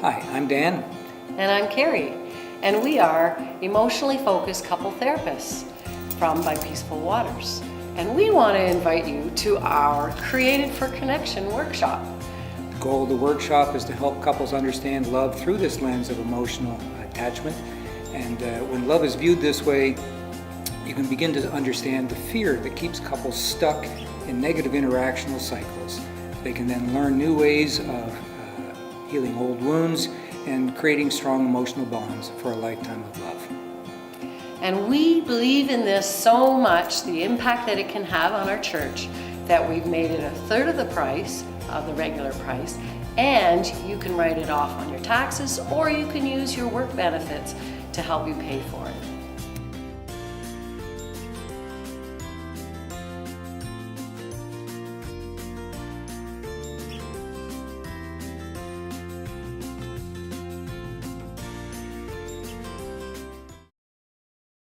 Hi, I'm Dan. And I'm Kerri, and we are emotionally focused couple therapists from By Peaceful Waters. And we want to invite you to our Created for Connection workshop. The goal of the workshop is to help couples understand love through this lens of emotional attachment. And when love is viewed this way, you can begin to understand the fear that keeps couples stuck in negative interactional cycles. They can then learn new ways of healing old wounds and creating strong emotional bonds for a lifetime of love. And we believe in this so much, the impact that it can have on our church, that we've made it a third of the price of the regular price, and you can write it off on your taxes, or you can use your work benefits to help you pay for it.